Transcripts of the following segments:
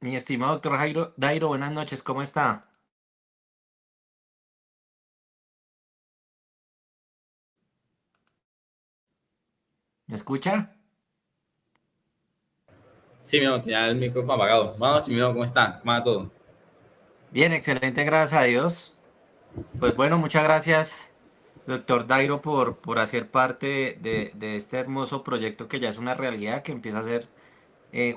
Mi estimado doctor Dairo, buenas noches, ¿cómo está? ¿Me escucha? Sí, mi amor, tenía el micrófono apagado. Buenas noches, mi amor, ¿cómo está? ¿Cómo va todo? Bien, excelente, gracias a Dios. Pues bueno, muchas gracias, doctor Dairo, por hacer parte de este hermoso proyecto que ya es una realidad, que empieza a ser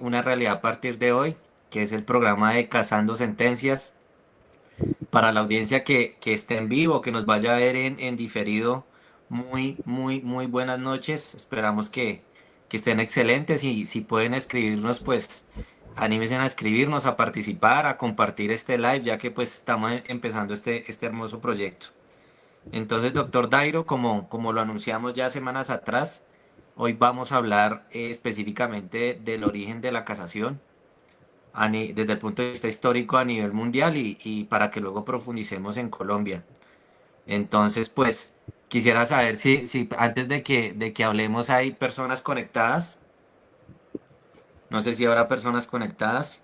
una realidad a partir de hoy, que es el programa de Cazando Sentencias. Para la audiencia que esté en vivo, que nos vaya a ver en diferido, muy buenas noches. Esperamos que estén excelentes y si pueden escribirnos, pues anímense a escribirnos, a participar, a compartir este live, ya que pues estamos empezando este hermoso proyecto. Entonces, doctor Dairo, como lo anunciamos ya semanas atrás, hoy vamos a hablar específicamente del origen de la casación desde el punto de vista histórico a nivel mundial y para que luego profundicemos en Colombia. Entonces, pues quisiera saber si antes de que hablemos hay personas conectadas. No sé si habrá personas conectadas.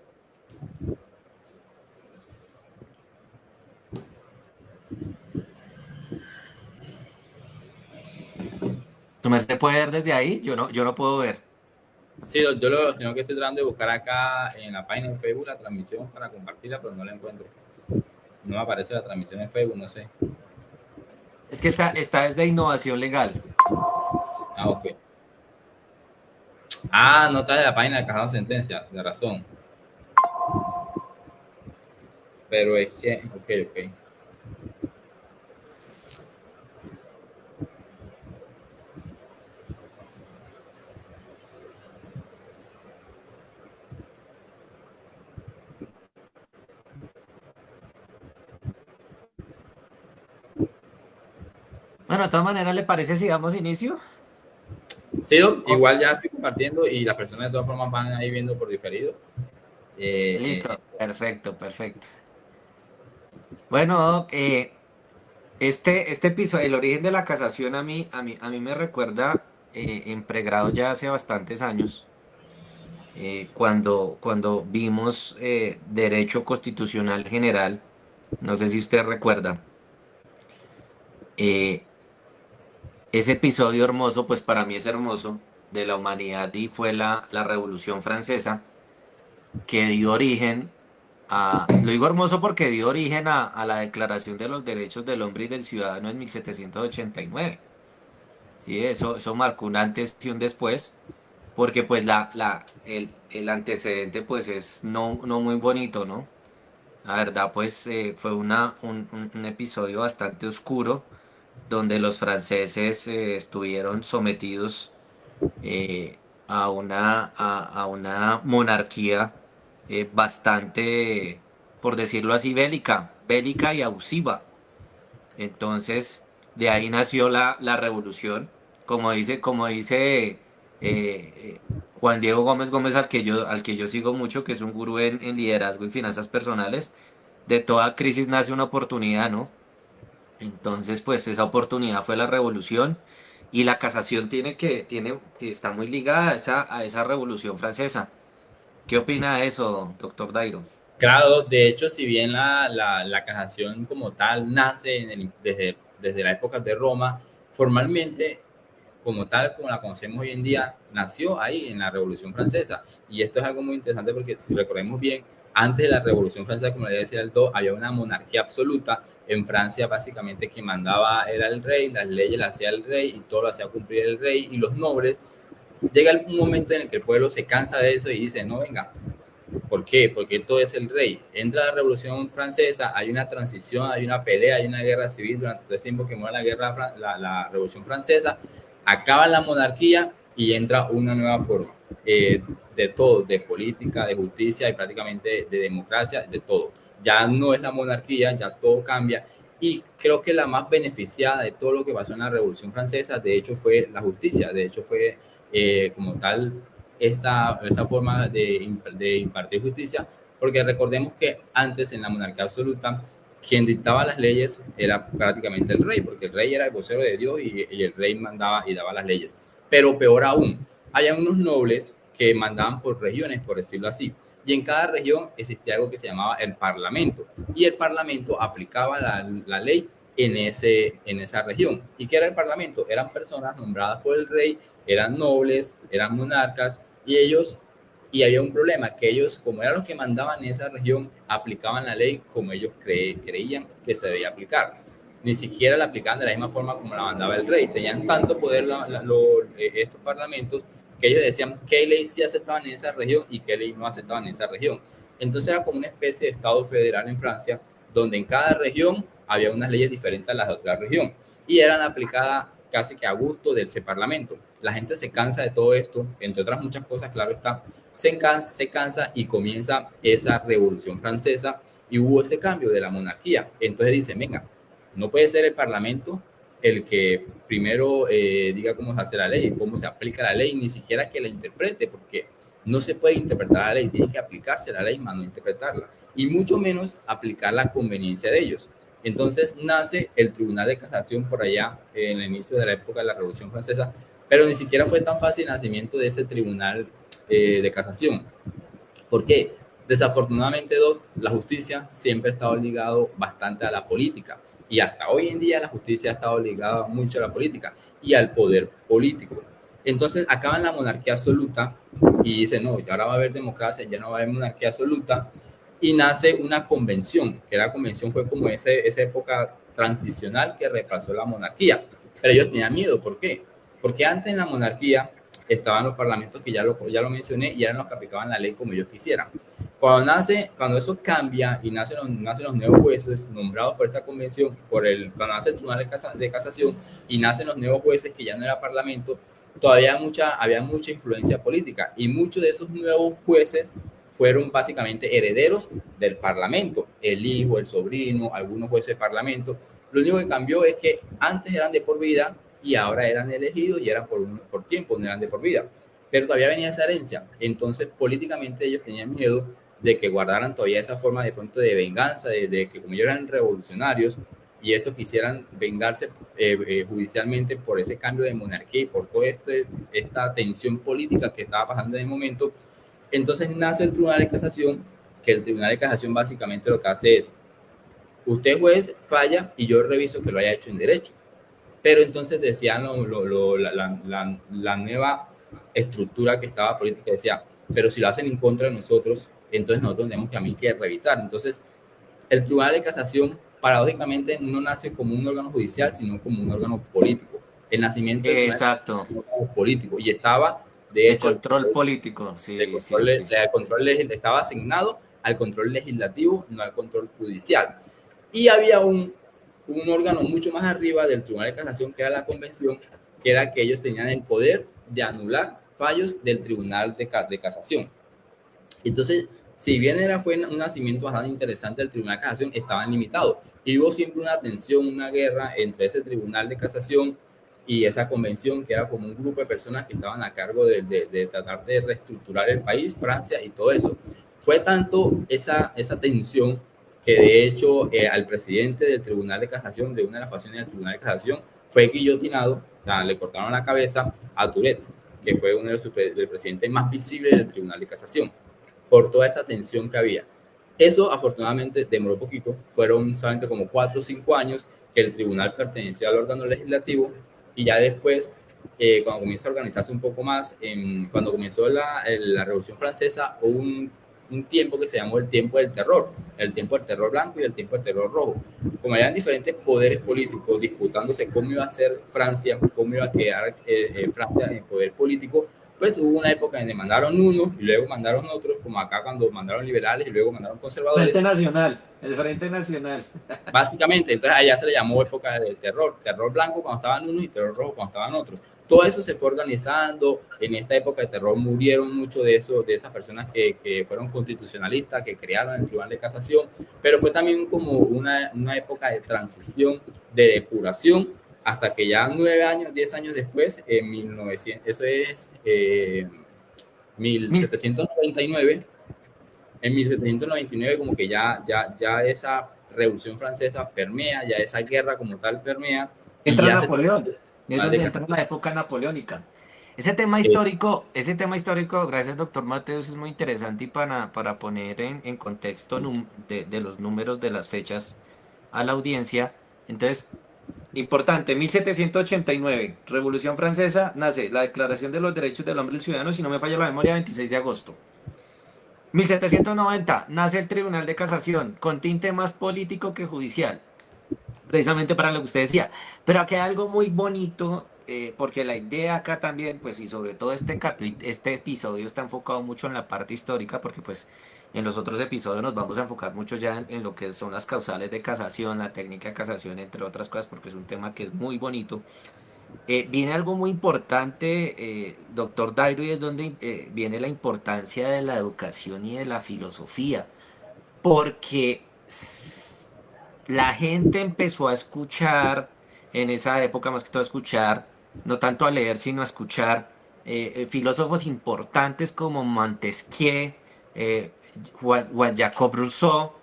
¿Tú me se puede ver desde ahí? Yo no puedo ver. Sí, yo lo sino que estoy tratando de buscar acá en la página de Facebook la transmisión para compartirla, pero no la encuentro. No me aparece la transmisión en Facebook, no sé. Es que está desde innovación legal. Ah, ok. Ah, no está en la página de Cajado Sentencia, de razón. Pero es que, ok. Bueno, de todas maneras, ¿le parece si damos inicio? Sí, Oh, igual ya estoy compartiendo y las personas de todas formas van ahí viendo por diferido. Eh, listo, perfecto. Bueno, Doc, este episodio, el origen de la casación a mí me recuerda en pregrado ya hace bastantes años, cuando vimos Derecho Constitucional General, no sé si usted recuerda, eh, ese episodio hermoso, pues para mí es hermoso, de la humanidad y fue la Revolución Francesa, que dio origen lo digo hermoso porque dio origen a la Declaración de los Derechos del Hombre y del Ciudadano en 1789. Sí, eso marcó un antes y un después, porque pues el antecedente pues es no muy bonito, ¿no? La verdad pues fue un episodio bastante oscuro donde los franceses estuvieron sometidos a una monarquía bastante, por decirlo así, bélica y abusiva. Entonces, de ahí nació la revolución. Como dice Juan Diego Gómez, al que yo sigo mucho, que es un gurú en liderazgo y finanzas personales, de toda crisis nace una oportunidad, ¿no? Entonces, pues esa oportunidad fue la revolución y la casación que está muy ligada a esa revolución francesa. ¿Qué opina de eso, doctor Dairo? Claro, de hecho, si bien la casación como tal nace desde la época de Roma, formalmente, como tal, como la conocemos hoy en día, nació ahí en la Revolución Francesa. Y esto es algo muy interesante porque si recordemos bien, antes de la Revolución Francesa, como le decía el Do, había una monarquía absoluta. En Francia, básicamente, quien mandaba era el rey, las leyes las hacía el rey y todo lo hacía cumplir el rey y los nobles. Llega un momento en el que el pueblo se cansa de eso y dice, no, venga, ¿por qué? Porque todo es el rey. Entra la Revolución Francesa, hay una transición, hay una pelea, hay una guerra civil durante el tiempo que muere la Revolución Francesa, acaba la monarquía y entra una nueva forma de todo, de política, de justicia y prácticamente de democracia, de todo. Ya no es la monarquía, ya todo cambia y creo que la más beneficiada de todo lo que pasó en la Revolución Francesa, de hecho, fue la justicia, de hecho, fue como tal esta forma de impartir justicia, porque recordemos que antes en la monarquía absoluta, quien dictaba las leyes era prácticamente el rey, porque el rey era el vocero de Dios y el rey mandaba y daba las leyes. Pero peor aún, hay unos nobles que mandaban por regiones, por decirlo así. Y en cada región existía algo que se llamaba el Parlamento. Y el Parlamento aplicaba la ley en esa región. ¿Y qué era el Parlamento? Eran personas nombradas por el rey, eran nobles, eran monarcas, y había un problema, que ellos, como eran los que mandaban en esa región, aplicaban la ley como ellos creían que se debía aplicar. Ni siquiera la aplicaban de la misma forma como la mandaba el rey. Tenían tanto poder estos parlamentos que ellos decían qué ley sí aceptaban en esa región y qué ley no aceptaban en esa región. Entonces era como una especie de Estado federal en Francia, donde en cada región había unas leyes diferentes a las de otra región y eran aplicadas casi que a gusto de ese parlamento. La gente se cansa de todo esto, entre otras muchas cosas, claro está, se cansa y comienza esa revolución francesa y hubo ese cambio de la monarquía. Entonces dice, venga, no puede ser el parlamento el que primero diga cómo se hace la ley, cómo se aplica la ley, ni siquiera que la interprete, porque no se puede interpretar la ley, tiene que aplicarse la ley, más no interpretarla, y mucho menos aplicar la conveniencia de ellos. Entonces nace el Tribunal de Casación por allá en el inicio de la época de la Revolución Francesa, pero ni siquiera fue tan fácil el nacimiento de ese Tribunal de Casación. ¿Por qué? Desafortunadamente, Doc, la justicia siempre ha estado ligado bastante a la política y hasta hoy en día la justicia ha estado ligada mucho a la política y al poder político. Entonces acaban la monarquía absoluta y dicen, no, ahora va a haber democracia, ya no va a haber monarquía absoluta, y nace una convención, que la convención fue como esa época transicional que reemplazó la monarquía. Pero ellos tenían miedo, ¿por qué? Porque antes en la monarquía estaban los parlamentos que ya lo mencioné y eran los que aplicaban la ley como ellos quisieran. Cuando eso cambia y nacen los nuevos jueces nombrados por esta convención, cuando nace el Tribunal de Casación y nacen los nuevos jueces que ya no era parlamento, todavía había mucha influencia política y muchos de esos nuevos jueces fueron básicamente herederos del parlamento, el hijo, el sobrino, algunos jueces de parlamento. Lo único que cambió es que antes eran de por vida y ahora eran elegidos y eran por tiempo, no eran de por vida. Pero todavía venía esa herencia. Entonces, políticamente ellos tenían miedo de que guardaran todavía esa forma de pronto de venganza, de que como ellos eran revolucionarios y estos quisieran vengarse judicialmente por ese cambio de monarquía y por toda esta tensión política que estaba pasando en el momento. Entonces nace el Tribunal de Casación, que el Tribunal de Casación básicamente lo que hace es, usted juez falla y yo reviso que lo haya hecho en derecho. Pero entonces decían la nueva estructura que estaba política, decía, pero si lo hacen en contra de nosotros, entonces nosotros tenemos que a mí que revisar. Entonces, el Tribunal de Casación, paradójicamente, no nace como un órgano judicial, sino como un órgano político. El nacimiento del Tribunal Exacto. de órgano político y estaba, de hecho, Control político, sí, sí, sí, sí. el control estaba asignado al control legislativo, no al control judicial. Y había un órgano mucho más arriba del Tribunal de Casación, que era la Convención, que era que ellos tenían el poder de anular fallos del Tribunal de Casación. Entonces, si bien fue un nacimiento bastante interesante del Tribunal de Casación, estaban limitados. Y hubo siempre una tensión, una guerra entre ese Tribunal de Casación y esa convención, que era como un grupo de personas que estaban a cargo de tratar de reestructurar el país, Francia y todo eso. Fue tanto esa tensión que de hecho al presidente del Tribunal de Casación, de una de las facciones del Tribunal de Casación, fue guillotinado, o sea, le cortaron la cabeza a Tourette, que fue uno de los presidentes más visibles del Tribunal de Casación, por toda esta tensión que había. Eso afortunadamente demoró poquito, fueron solamente como 4 o 5 años que el tribunal perteneció al órgano legislativo y ya después, cuando comienza a organizarse un poco más, cuando comenzó la Revolución Francesa, hubo un tiempo que se llamó el tiempo del terror blanco y el tiempo del terror rojo. Como eran diferentes poderes políticos disputándose cómo iba a ser Francia, cómo iba a quedar Francia en poder político, pues hubo una época donde mandaron unos y luego mandaron otros, como acá cuando mandaron liberales y luego mandaron conservadores. Frente Nacional, el Frente Nacional. Básicamente, entonces allá se le llamó época del terror blanco cuando estaban unos y terror rojo cuando estaban otros. Todo eso se fue organizando. En esta época de terror murieron muchos de esas personas que fueron constitucionalistas, que crearon el Tribunal de Casación, pero fue también como una época de transición, de depuración, hasta que ya 9 años, 10 años después, en 1900, eso es 1799, en 1799 como que ya esa Revolución Francesa permea, ya esa guerra como tal permea. Y Entra ya Napoleón, es donde se... entra la época napoleónica. Eh, ese tema histórico, gracias doctor Mateus, es muy interesante y para poner en contexto de los números de las fechas a la audiencia. Entonces, importante, 1789, Revolución Francesa, nace la Declaración de los Derechos del Hombre y el Ciudadano, si no me falla la memoria, 26 de agosto. 1790, nace el Tribunal de Casación, con tinte más político que judicial, precisamente para lo que usted decía. Pero aquí hay algo muy bonito, porque la idea acá también, pues, y sobre todo este episodio está enfocado mucho en la parte histórica, porque pues en los otros episodios nos vamos a enfocar mucho ya en lo que son las causales de casación, la técnica de casación, entre otras cosas, porque es un tema que es muy bonito. Viene algo muy importante, doctor Dairo, y es donde viene la importancia de la educación y de la filosofía, porque la gente empezó a escuchar en esa época, más que todo a escuchar, no tanto a leer, sino a escuchar filósofos importantes como Montesquieu, Juan Jacob Rousseau,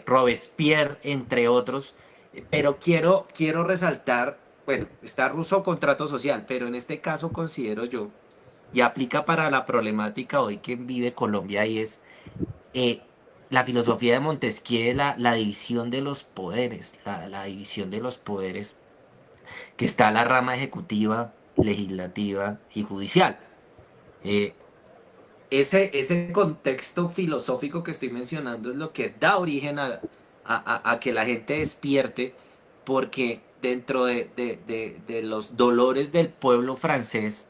Robespierre, entre otros. Pero quiero resaltar, bueno, está Rousseau, contrato social, pero en este caso considero yo, y aplica para la problemática hoy que vive Colombia, y es eh, la filosofía de Montesquieu, la división de los poderes, la división de los poderes, que está la rama ejecutiva, legislativa y judicial. Eh, ese contexto filosófico que estoy mencionando es lo que da origen a que la gente despierte, porque dentro de los dolores del pueblo francés,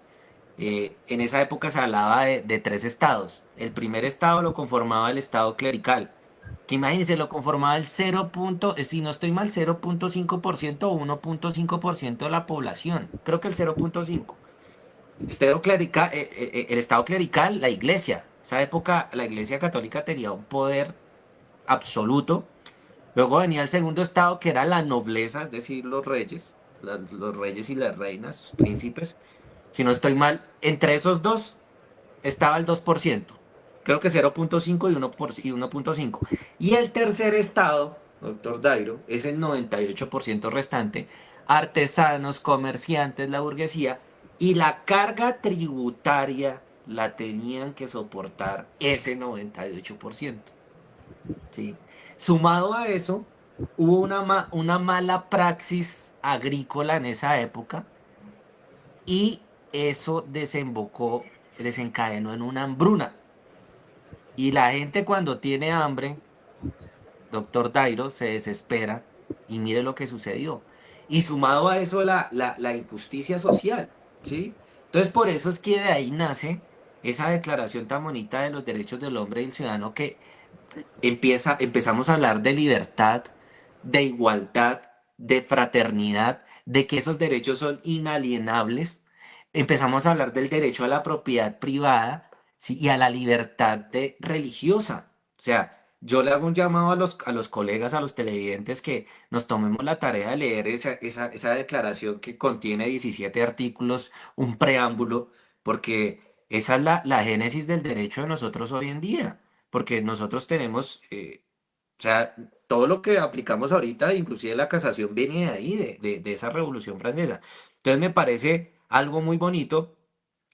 en esa época se hablaba de tres estados. El primer estado lo conformaba el estado clerical, que imagínense, lo conformaba el si no estoy mal, 0,5% o 1,5% de la población. Creo que el 0,5. El estado clerical, la iglesia. Esa época la iglesia católica tenía un poder absoluto. Luego venía el segundo estado, que era la nobleza, es decir, los reyes, los reyes y las reinas, sus príncipes. Si no estoy mal, entre esos dos estaba el 2%. Creo que 0,5 y 1,5. Y el tercer estado, doctor Dairo, es el 98% restante, artesanos, comerciantes, la burguesía, y la carga tributaria la tenían que soportar ese 98%. ¿Sí? Sumado a eso, hubo una mala praxis agrícola en esa época, y eso desencadenó en una hambruna. Y la gente, cuando tiene hambre, doctor Dairo, se desespera, y mire lo que sucedió. Y sumado a eso la injusticia social, ¿sí? Entonces por eso es que de ahí nace esa declaración tan bonita de los derechos del hombre y del ciudadano, que empezamos a hablar de libertad, de igualdad, de fraternidad, de que esos derechos son inalienables. Empezamos a hablar del derecho a la propiedad privada, ¿sí? Y a la libertad religiosa. O sea, yo le hago un llamado a los colegas, a los televidentes, que nos tomemos la tarea de leer esa declaración, que contiene 17 artículos, un preámbulo, porque esa es la génesis del derecho de nosotros hoy en día, porque nosotros tenemos, o sea, todo lo que aplicamos ahorita, inclusive la casación, viene de ahí, de esa Revolución Francesa. Entonces me parece algo muy bonito.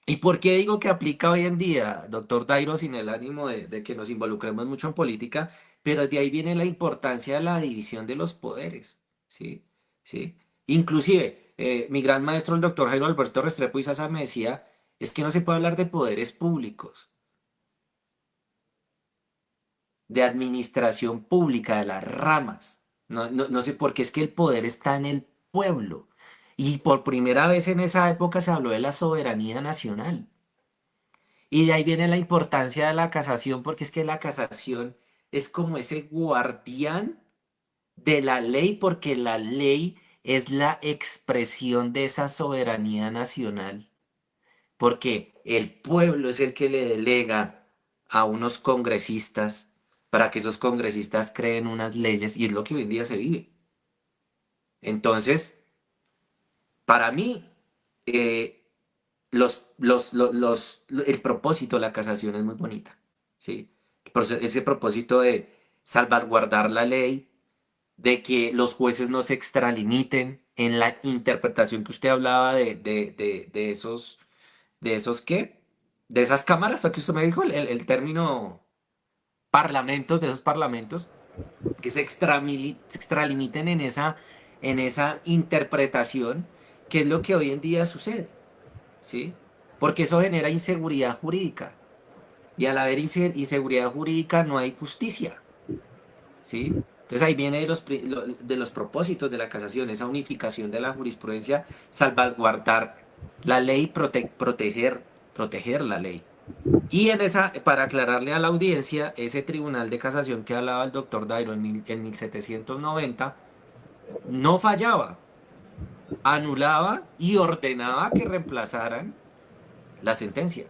¿Y por qué digo que aplica hoy en día, doctor Dairo, sin el ánimo de que nos involucremos mucho en política? Pero de ahí viene la importancia de la división de los poderes, ¿sí? ¿Sí? Inclusive, mi gran maestro, el doctor Jairo Alberto Restrepo Izaza, me decía, es que no se puede hablar de poderes públicos, de administración pública, de las ramas. No sé por qué, es que el poder está en el pueblo. Y por primera vez en esa época se habló de la soberanía nacional. Y de ahí viene la importancia de la casación, porque es que la casación es como ese guardián de la ley, porque la ley es la expresión de esa soberanía nacional, porque el pueblo es el que le delega a unos congresistas para que esos congresistas creen unas leyes, y es lo que hoy en día se vive. Entonces, para mí, eh, el propósito de la casación es muy bonita, ¿sí? Ese propósito de salvaguardar la ley, de que los jueces no se extralimiten en la interpretación que usted hablaba de esos de esos qué, de esas cámaras, fue que usted me dijo el término parlamentos, de esos parlamentos, que se extralimiten en esa interpretación, que es lo que hoy en día sucede, ¿sí? Porque eso genera inseguridad jurídica. Y al haber inseguridad jurídica no hay justicia, ¿sí? Entonces ahí viene de los propósitos de la casación, esa unificación de la jurisprudencia, salvaguardar la ley, proteger la ley. Y en esa, para aclararle a la audiencia, ese tribunal de casación que hablaba el doctor Dairo en 1790 no fallaba, anulaba y ordenaba que reemplazaran la sentencia.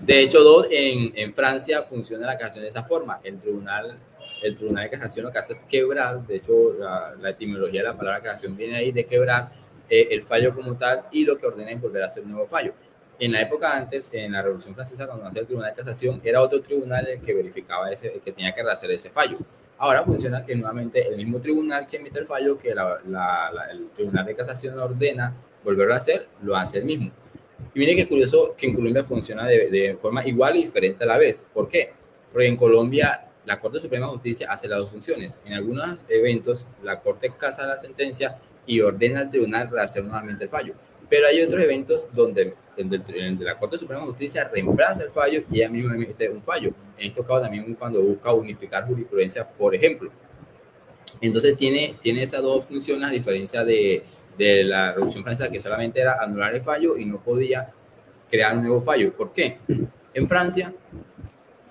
De hecho, en Francia funciona la casación de esa forma. El tribunal de casación lo que hace es quebrar, de hecho, la etimología de la palabra casación viene ahí de quebrar el fallo como tal y lo que ordena es volver a hacer un nuevo fallo. En la época antes, en la Revolución Francesa, cuando nació el Tribunal de Casación, era otro tribunal el que verificaba el que tenía que rehacer ese fallo. Ahora funciona que nuevamente el mismo tribunal que emite el fallo, que el Tribunal de Casación ordena volverlo a hacer, lo hace el mismo. Y mire qué curioso que en Colombia funciona de forma igual y diferente a la vez. ¿Por qué? Porque en Colombia la Corte Suprema de Justicia hace las dos funciones. En algunos eventos la Corte casa la sentencia y ordena al tribunal rehacer nuevamente el fallo. Pero hay otros eventos donde el de la Corte Suprema de Justicia reemplaza el fallo y ella misma emite un fallo. En estos casos también cuando busca unificar jurisprudencia, por ejemplo. Entonces tiene esas dos funciones a diferencia de la Revolución Francesa, que solamente era anular el fallo y no podía crear un nuevo fallo. ¿Por qué? En Francia,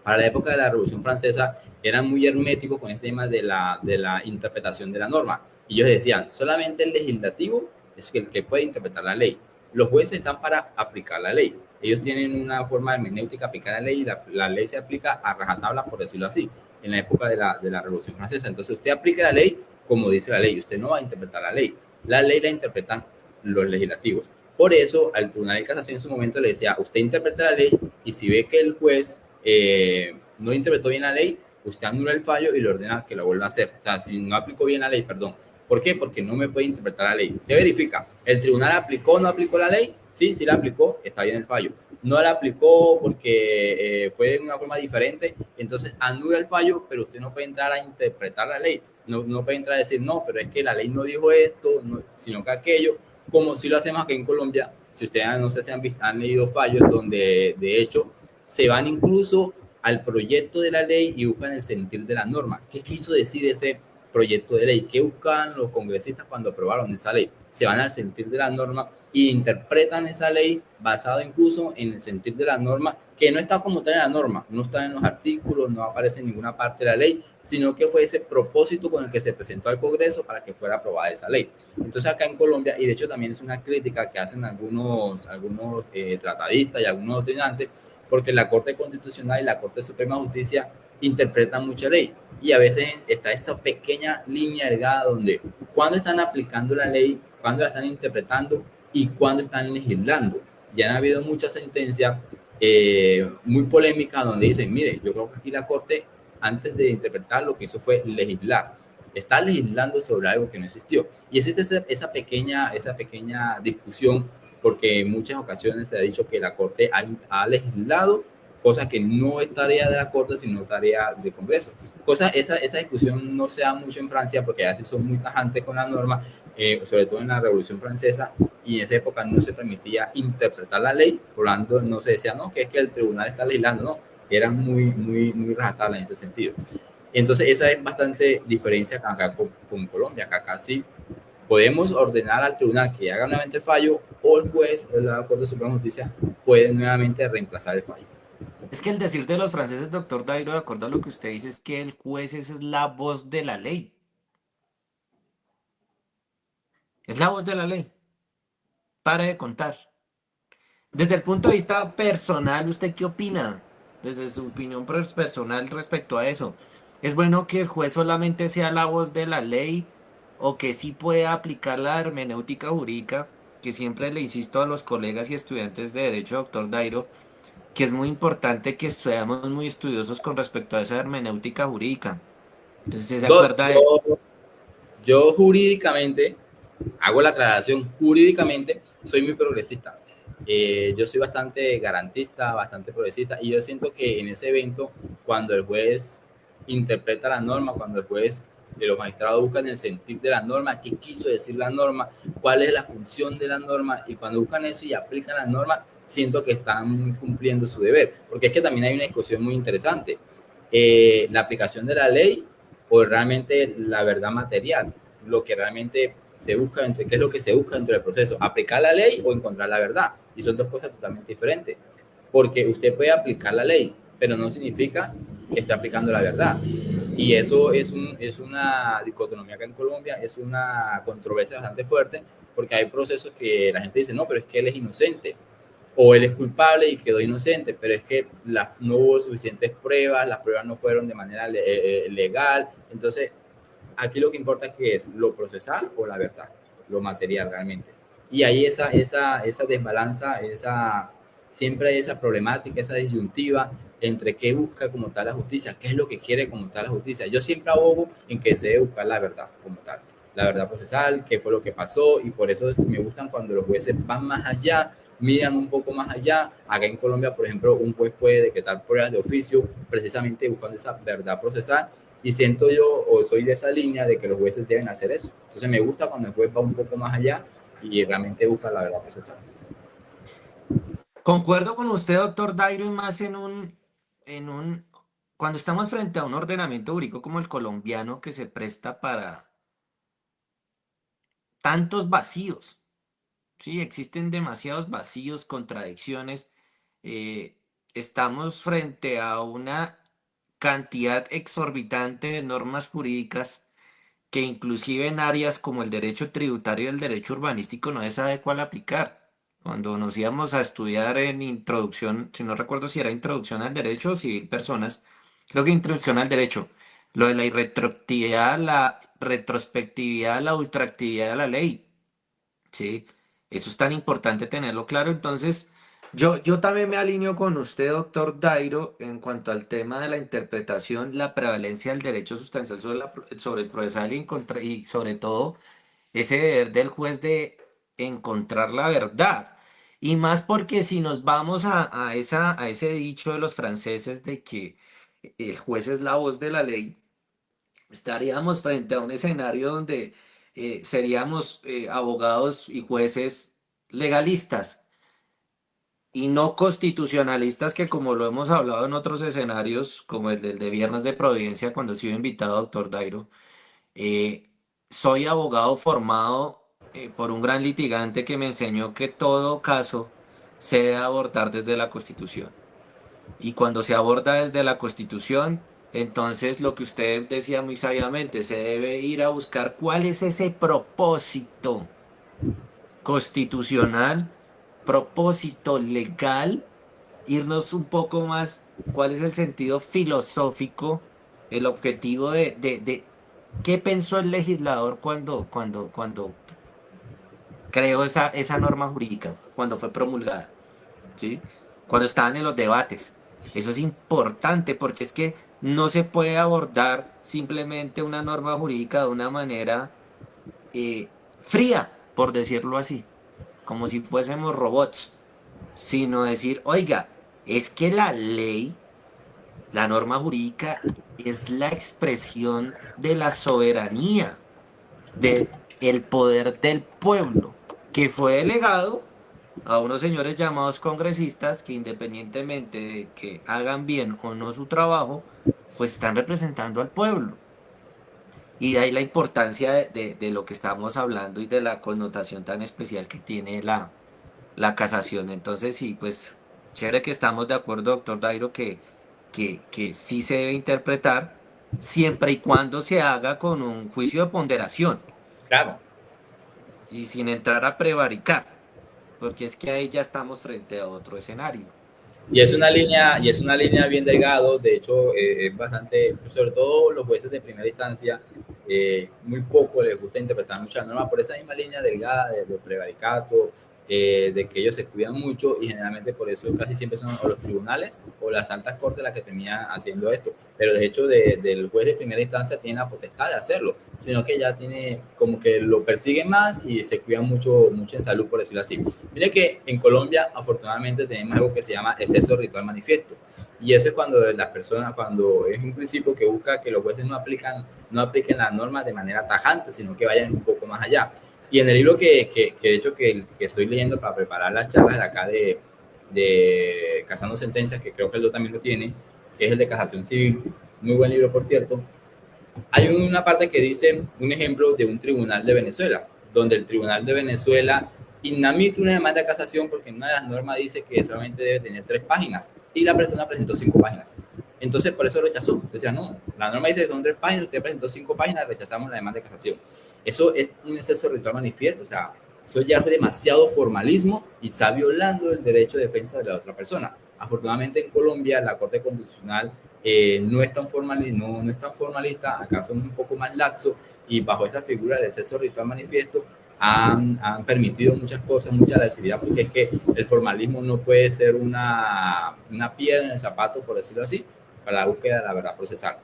para la época de la Revolución Francesa, eran muy herméticos con este tema de la interpretación de la norma. Y ellos decían, solamente el legislativo es el que puede interpretar la ley. Los jueces están para aplicar la ley. Ellos tienen una forma hermenéutica de aplicar la ley y la ley se aplica a rajatabla, por decirlo así, en la época de la Revolución Francesa. Entonces usted aplica la ley como dice la ley, usted no va a interpretar la ley. La ley la interpretan los legislativos. Por eso, al Tribunal de Casación en su momento le decía, usted interpreta la ley y si ve que el juez no interpretó bien la ley, usted anula el fallo y le ordena que lo vuelva a hacer. O sea, si no aplicó bien la ley, perdón. ¿Por qué? Porque no me puede interpretar la ley. Usted verifica, ¿el tribunal aplicó o no aplicó la ley? Sí, sí la aplicó, está bien el fallo. No la aplicó porque fue de una forma diferente, entonces anula el fallo, pero usted no puede entrar a interpretar la ley. No puede entrar a decir, no, pero es que la ley no dijo esto, no, sino que aquello, como si lo hacemos aquí en Colombia. Si ustedes no sé si han leído fallos donde de hecho se van incluso al proyecto de la ley y buscan el sentir de la norma. ¿Qué quiso decir ese proyecto de ley? ¿Qué buscan los congresistas cuando aprobaron esa ley? Se van al sentir de la norma e interpretan esa ley basada incluso en el sentir de la norma, que no está como tal en la norma, no está en los artículos, no aparece en ninguna parte de la ley, sino que fue ese propósito con el que se presentó al Congreso para que fuera aprobada esa ley. Entonces acá en Colombia, y de hecho también es una crítica que hacen algunos tratadistas y algunos doctrinantes, porque la Corte Constitucional y la Corte Suprema de Justicia interpretan mucha ley y a veces está esa pequeña línea delgada donde cuando están aplicando la ley, cuando la están interpretando y cuando están legislando. Ya han habido muchas sentencias muy polémicas donde dicen, mire, yo creo que aquí la Corte antes de interpretar lo que hizo fue legislar. Está legislando sobre algo que no existió. Y existe esa pequeña discusión porque en muchas ocasiones se ha dicho que la Corte ha legislado cosa que no es tarea de la Corte, sino tarea del Congreso. Esa discusión no se da mucho en Francia porque ya sí son muy tajantes con la norma, sobre todo en la Revolución Francesa, y en esa época no se permitía interpretar la ley, por lo tanto no se decía, no, que es que el tribunal está legislando, no, eran muy rajatabla en ese sentido. Entonces esa es bastante diferencia acá con Colombia, acá casi podemos ordenar al tribunal que haga nuevamente el fallo o el juez de la Corte Suprema de Justicia puede nuevamente reemplazar el fallo. Es que el decir de los franceses, doctor Dairo, de acuerdo a lo que usted dice, es que el juez es la voz de la ley. Es la voz de la ley. Pare de contar. Desde el punto de vista personal, ¿usted qué opina? Desde su opinión personal respecto a eso. ¿Es bueno que el juez solamente sea la voz de la ley o que sí pueda aplicar la hermenéutica jurídica? Que siempre le insisto a los colegas y estudiantes de Derecho, doctor Dairo, que es muy importante que seamos muy estudiosos con respecto a esa hermenéutica jurídica. Entonces, ¿usted se acuerda de...? Yo jurídicamente Hago la aclaración, jurídicamente soy muy progresista. Yo soy bastante garantista, bastante progresista, y yo siento que en ese evento, cuando el juez interpreta la norma, cuando el juez de los magistrados buscan el sentido de la norma, qué quiso decir la norma, cuál es la función de la norma, y cuando buscan eso y aplican la norma, siento que están cumpliendo su deber, porque es que también hay una discusión muy interesante, la aplicación de la ley o realmente la verdad material, lo que realmente se busca entre, qué es lo que se busca dentro del proceso, aplicar la ley o encontrar la verdad, y son dos cosas totalmente diferentes, porque usted puede aplicar la ley, pero no significa que esté aplicando la verdad, y eso es una dicotomía acá en Colombia, es una controversia bastante fuerte, porque hay procesos que la gente dice, no, pero es que él es inocente, o él es culpable y quedó inocente, pero es que no hubo suficientes pruebas, las pruebas no fueron de manera legal, entonces aquí lo que importa es que es lo procesal o la verdad, lo material realmente. Y ahí esa desbalanza, siempre hay esa problemática, esa disyuntiva entre qué busca como tal la justicia, qué es lo que quiere como tal la justicia. Yo siempre abogo en que se debe buscar la verdad como tal, la verdad procesal, qué fue lo que pasó, y por eso me gustan cuando los jueces van más allá, miran un poco más allá. Acá en Colombia, por ejemplo, un juez puede decretar pruebas de oficio precisamente buscando esa verdad procesal, y siento yo, o soy de esa línea, de que los jueces deben hacer eso. Entonces me gusta cuando el juez va un poco más allá y realmente busca la verdad procesal. Concuerdo con usted, doctor Dairo, y más cuando estamos frente a un ordenamiento jurídico como el colombiano que se presta para tantos vacíos. Sí, existen demasiados vacíos, contradicciones. eh, Estamos frente a una cantidad exorbitante de normas jurídicas que inclusive en áreas como el derecho tributario y el derecho urbanístico no se sabe cuál aplicar. Cuando nos íbamos a estudiar en introducción, si no recuerdo si era introducción al derecho civil personas, creo que introducción al derecho, lo de la irretroactividad, la retrospectividad, la ultraactividad de la ley. Sí, eso es tan importante tenerlo claro. Entonces, yo también me alineo con usted, doctor Dairo, en cuanto al tema de la interpretación, la prevalencia del derecho sustancial sobre el procesal y sobre todo ese deber del juez de encontrar la verdad. Y más porque si nos vamos a ese dicho de los franceses de que el juez es la voz de la ley, estaríamos frente a un escenario donde seríamos abogados y jueces legalistas y no constitucionalistas que como lo hemos hablado en otros escenarios, como el del de Viernes de Providencia, cuando he sido invitado, doctor Dairo, eh, soy abogado formado por un gran litigante que me enseñó que todo caso se debe abordar desde la Constitución. Y cuando se aborda desde la Constitución, entonces lo que usted decía muy sabiamente, se debe ir a buscar cuál es ese propósito constitucional, propósito legal, irnos un poco más, cuál es el sentido filosófico, el objetivo de qué pensó el legislador cuando creó esa norma jurídica, cuando fue promulgada. ¿Sí? Cuando estaban en los debates. Eso es importante porque es que no se puede abordar simplemente una norma jurídica de una manera fría, por decirlo así, como si fuésemos robots, sino decir, oiga, es que la ley, la norma jurídica, es la expresión de la soberanía, de el poder del pueblo, que fue delegado a unos señores llamados congresistas que independientemente de que hagan bien o no su trabajo, pues están representando al pueblo. Y de ahí la importancia de lo que estamos hablando y de la connotación tan especial que tiene la casación. Entonces, sí, pues chévere que estamos de acuerdo, doctor Dairo, que sí se debe interpretar siempre y cuando se haga con un juicio de ponderación Claro. y sin entrar a prevaricar, porque es que ahí ya estamos frente a otro escenario. Eh, Y es una línea bien delgado, de hecho es bastante, sobre todo los jueces de primera instancia, muy poco les gusta interpretar muchas normas por esa misma línea delgada de prevaricato, de que ellos se cuidan mucho y generalmente por eso casi siempre son o los tribunales o las altas cortes las que terminan haciendo esto. Pero de hecho del juez de primera instancia tiene la potestad de hacerlo, sino que ya tiene como que lo persiguen más y se cuidan mucho, mucho en salud, por decirlo así. Mire que en Colombia afortunadamente tenemos algo que se llama exceso ritual manifiesto. Y eso es cuando las personas, cuando es un principio que busca que los jueces no apliquen las normas de manera tajante, sino que vayan un poco más allá. Y en el libro que de hecho que estoy leyendo para preparar las charlas de acá de Cazando Sentencias, que creo que él también lo tiene, que es el de Casación Civil, muy buen libro por cierto, hay una parte que dice un ejemplo de un tribunal de Venezuela, donde el tribunal de Venezuela inadmite una demanda de casación porque en una de las normas dice que solamente debe tener 3 páginas y la persona presentó 5 páginas. Entonces, por eso rechazó. Decía, no, la norma dice que son 3 páginas, usted presentó 5 páginas, rechazamos la demanda de casación. Eso es un exceso ritual manifiesto, o sea, eso ya es demasiado formalismo y está violando el derecho de defensa de la otra persona. Afortunadamente en Colombia la Corte Constitucional no es tan formalista, no es tan formalista, acá somos un poco más laxos y bajo esa figura del exceso ritual manifiesto han permitido muchas cosas, mucha lesividad, porque es que el formalismo no puede ser una piedra en el zapato, por decirlo así, para la búsqueda de la verdad procesal.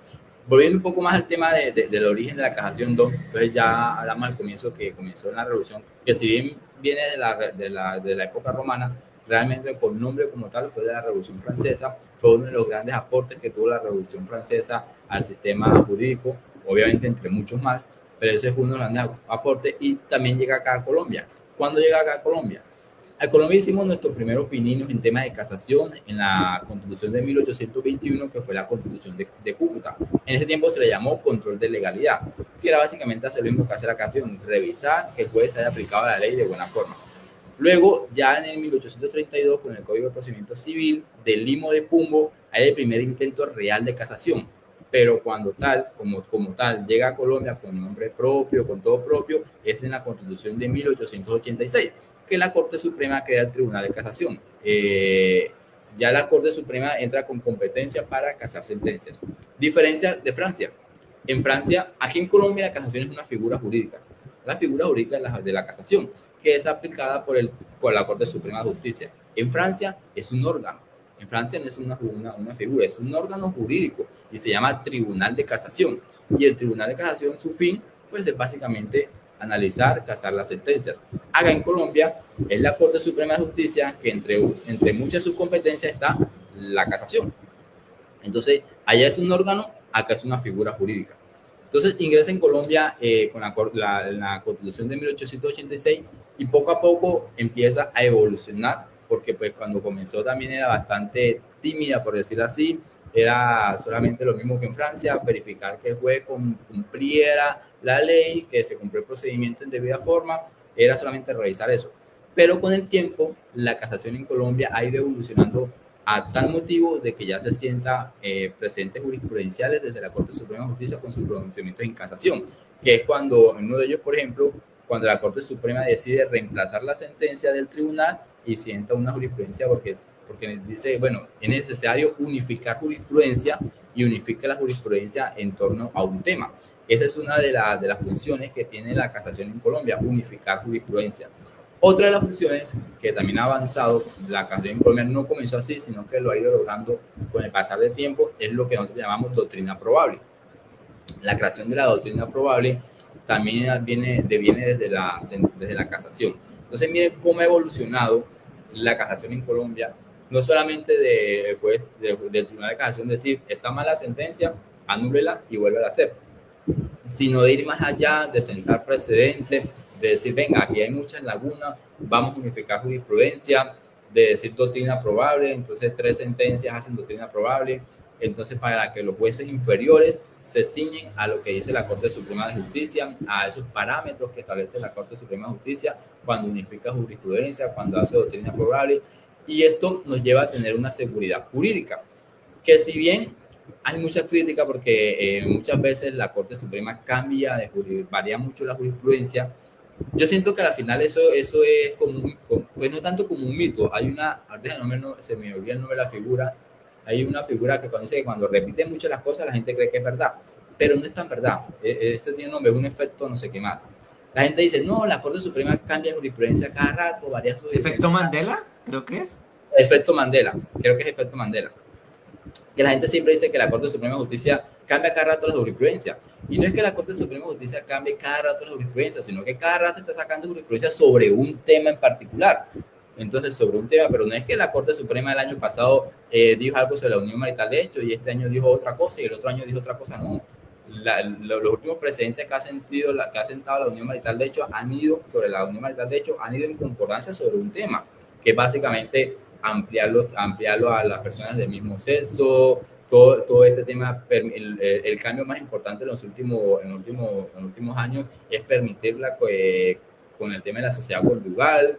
Volviendo un poco más al tema del origen de la casación 2, entonces ya hablamos al comienzo que comenzó en la revolución, que si bien viene de la época romana, realmente con nombre como tal fue de la Revolución Francesa, fue uno de los grandes aportes que tuvo la Revolución Francesa al sistema jurídico, obviamente entre muchos más, pero ese fue uno de los grandes aportes y también llega acá a Colombia. ¿Cuándo llega acá a Colombia? A Colombia hicimos nuestros primeros pininos en temas de casación en la Constitución de 1821, que fue la Constitución de Cúcuta. En ese tiempo se le llamó control de legalidad, que era básicamente hacer lo mismo que hace la casación, revisar que el juez haya aplicado la ley de buena forma. Luego, ya en el 1832, con el Código de Procedimiento Civil del Limo de Pumbo, hay el primer intento real de casación. Pero cuando tal, como tal, llega a Colombia con nombre propio, con todo propio, es en la Constitución de 1886, que la Corte Suprema crea el Tribunal de Casación. Ya la Corte Suprema entra con competencia para casar sentencias. Diferencia de Francia. En Francia, aquí en Colombia la casación es una figura jurídica. La figura jurídica de la casación, que es aplicada por la Corte Suprema de Justicia. En Francia es un órgano. En Francia no es una figura, es un órgano jurídico y se llama Tribunal de Casación. Y el Tribunal de Casación, su fin, pues es básicamente analizar, casar las sentencias. Acá en Colombia es la Corte Suprema de Justicia que entre muchas de sus competencias está la casación. Entonces, allá es un órgano, acá es una figura jurídica. Entonces ingresa en Colombia con la Constitución de 1886 y poco a poco empieza a evolucionar, porque pues cuando comenzó también era bastante tímida, por decirlo así, era solamente lo mismo que en Francia, verificar que el juez cumpliera la ley, que se cumplió el procedimiento en debida forma, era solamente revisar eso. Pero con el tiempo, la casación en Colombia ha ido evolucionando a tal motivo de que ya se sienta presentes jurisprudenciales desde la Corte Suprema de Justicia con sus pronunciamientos en casación, que es cuando, en uno de ellos, por ejemplo, cuando la Corte Suprema decide reemplazar la sentencia del tribunal y sienta una jurisprudencia porque dice, bueno, es necesario unificar jurisprudencia y unifica la jurisprudencia en torno a un tema. Esa es una de las funciones que tiene la casación en Colombia, unificar jurisprudencia. Otra de las funciones que también ha avanzado, la casación en Colombia no comenzó así, sino que lo ha ido logrando con el pasar del tiempo, es lo que nosotros llamamos doctrina probable. La creación de la doctrina probable también deviene desde la casación. Entonces, miren cómo ha evolucionado la casación en Colombia, no solamente del Tribunal de Casación decir, está mala la sentencia, anúlela y vuelve a hacer, sino de ir más allá, de sentar precedentes, de decir, venga, aquí hay muchas lagunas, vamos a unificar jurisprudencia, de decir doctrina probable, entonces 3 sentencias hacen doctrina probable, entonces para que los jueces inferiores se ciñen a lo que dice la Corte Suprema de Justicia, a esos parámetros que establece la Corte Suprema de Justicia cuando unifica jurisprudencia, cuando hace doctrina probable, y esto nos lleva a tener una seguridad jurídica, que si bien hay mucha crítica porque muchas veces la Corte Suprema varía mucho la jurisprudencia. Yo siento que al final eso es pues no tanto como un mito. Hay se me olvida el nombre de la figura. Hay una figura que dice que cuando repiten mucho las cosas la gente cree que es verdad, pero no es tan verdad. Eso tiene un nombre, es un efecto no sé qué más. La gente dice, no, la Corte Suprema cambia jurisprudencia cada rato, varía su ¿Efecto jurisprudencia. Mandela? Creo que es. Efecto Mandela, creo que es efecto Mandela. Que la gente siempre dice que la Corte Suprema de Justicia cambia cada rato la jurisprudencia. Y no es que la Corte Suprema de Justicia cambie cada rato la jurisprudencia, sino que cada rato está sacando jurisprudencia sobre un tema en particular. Entonces, sobre un tema, pero no es que la Corte Suprema el año pasado dijo algo sobre la unión marital de hecho y este año dijo otra cosa y el otro año dijo otra cosa, no. Los últimos precedentes que que ha sentado la unión marital de hecho han ido sobre la unión marital de hecho han ido en concordancia sobre un tema que es básicamente ampliarlo a las personas del mismo sexo, todo este tema, el cambio más importante en los últimos años es permitirla con el tema de la sociedad conyugal,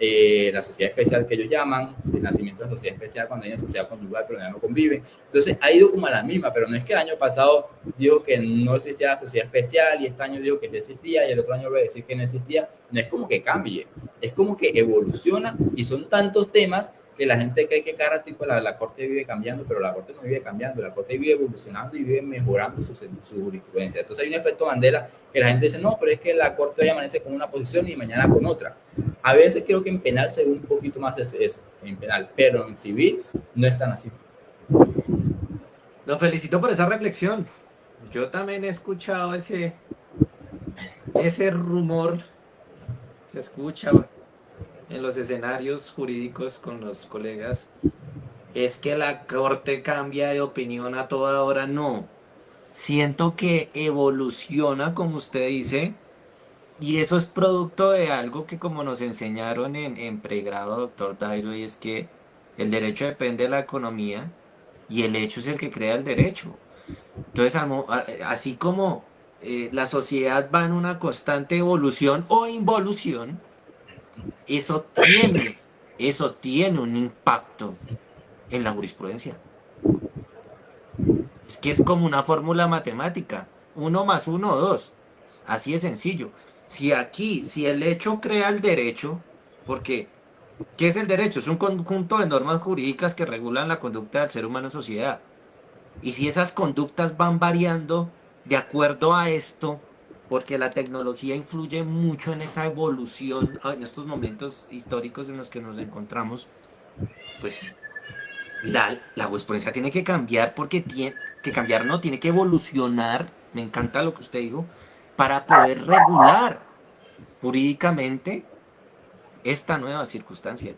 la sociedad especial que ellos llaman, el nacimiento de la sociedad especial cuando hay una sociedad conyugal pero ya no convive. Entonces ha ido como a la misma, pero no es que el año pasado dijo que no existía la sociedad especial y este año dijo que sí existía y el otro año va a decir que no existía. No es como que cambie, es como que evoluciona y son tantos temas que la gente cree que cada ratito la Corte vive cambiando, pero la Corte no vive cambiando, la Corte vive evolucionando y vive mejorando su jurisprudencia. Entonces hay un efecto Mandela que la gente dice, no, pero es que la Corte hoy amanece con una posición y mañana con otra. A veces creo que en penal se ve un poquito más eso, en penal, pero en civil no es tan así. Lo felicito por esa reflexión. Yo también he escuchado ese rumor, se escucha en los escenarios jurídicos con los colegas, es que la corte cambia de opinión a toda hora. No, siento que evoluciona, como usted dice, y eso es producto de algo que como nos enseñaron en pregrado, doctor Dairo, y es que el derecho depende de la economía y el hecho es el que crea el derecho. Entonces, así como la sociedad va en una constante evolución o involución, eso tiene, eso tiene un impacto en la jurisprudencia. Es que es como una fórmula matemática. Uno más uno, dos. Así de sencillo. Si el hecho crea el derecho, porque ¿qué es el derecho? Es un conjunto de normas jurídicas que regulan la conducta del ser humano en sociedad. Y si esas conductas van variando de acuerdo a esto, porque la tecnología influye mucho en esa evolución, en estos momentos históricos en los que nos encontramos, pues la jurisprudencia tiene que cambiar porque tiene que cambiar, no, tiene que evolucionar, me encanta lo que usted dijo, para poder regular jurídicamente esta nueva circunstancia.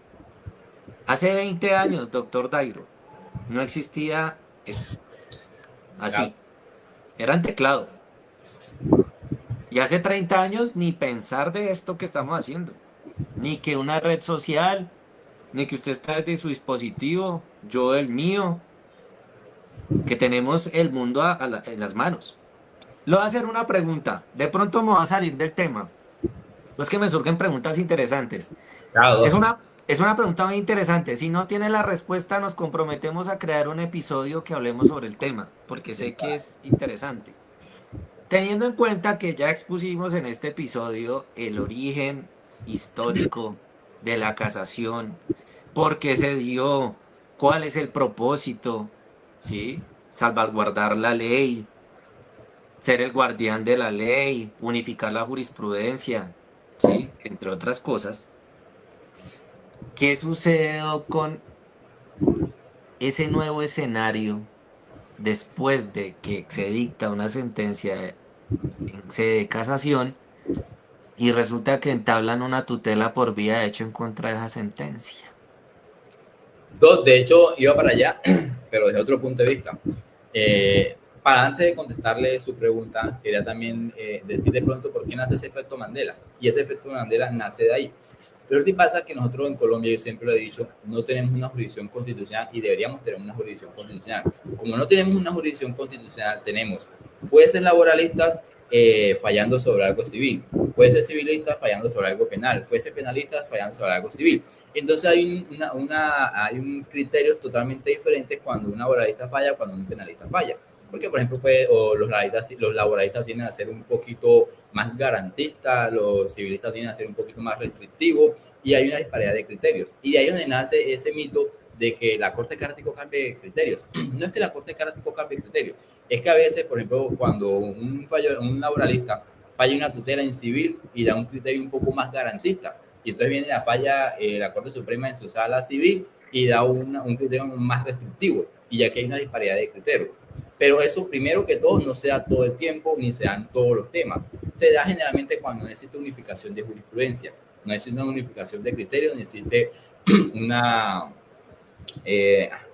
Hace 20 años, doctor Dairo, no existía esto, Claro. así, era en teclado. Y hace 30 años ni pensar de esto que estamos haciendo, ni que una red social, ni que usted está desde su dispositivo, yo el mío, que tenemos el mundo en las manos. Le voy a hacer una pregunta. De pronto me va a salir del tema. No es que me surgen preguntas interesantes. Claro, Es una pregunta muy interesante. Si no tiene la respuesta, nos comprometemos a crear un episodio que hablemos sobre el tema, porque sé que es interesante. Teniendo en cuenta que ya expusimos en este episodio el origen histórico de la casación, por qué se dio, cuál es el propósito, ¿sí? Salvaguardar la ley, ser el guardián de la ley, unificar la jurisprudencia, ¿sí? Entre otras cosas. ¿Qué sucedió con ese nuevo escenario después de que se dicta una sentencia en sede de casación y resulta que entablan una tutela por vía de hecho en contra de esa sentencia? de hecho, iba para allá, pero desde otro punto de vista. Para antes de contestarle su pregunta, quería también decir de pronto por qué nace ese efecto Mandela. Y ese efecto Mandela nace de ahí. Pero lo que pasa es que nosotros en Colombia, yo siempre lo he dicho, no tenemos una jurisdicción constitucional y deberíamos tener una jurisdicción constitucional. Como no tenemos una jurisdicción constitucional, tenemos jueces laboralistas fallando sobre algo civil, jueces civilistas fallando sobre algo penal, jueces penalistas fallando sobre algo civil. Entonces hay un criterio totalmente diferente cuando un laboralista falla, cuando un penalista falla. Porque, por ejemplo, pues, o los laboralistas tienden a ser un poquito más garantistas, los civilistas tienden a ser un poquito más restrictivos, y hay una disparidad de criterios. Y de ahí es donde nace ese mito de que la Corte Kártico cambie criterios. No es que la Corte Kártico cambie criterios, es que a veces, por ejemplo, cuando un laboralista falla una tutela en civil y da un criterio un poco más garantista. Y entonces viene la falla la Corte Suprema en su sala civil y da un criterio más restrictivo. Y ya que hay una disparidad de criterios. Pero eso, primero que todo, no se da todo el tiempo ni se dan todos los temas. Se da generalmente cuando necesita unificación de jurisprudencia. No existe una unificación de criterios, ni existe una,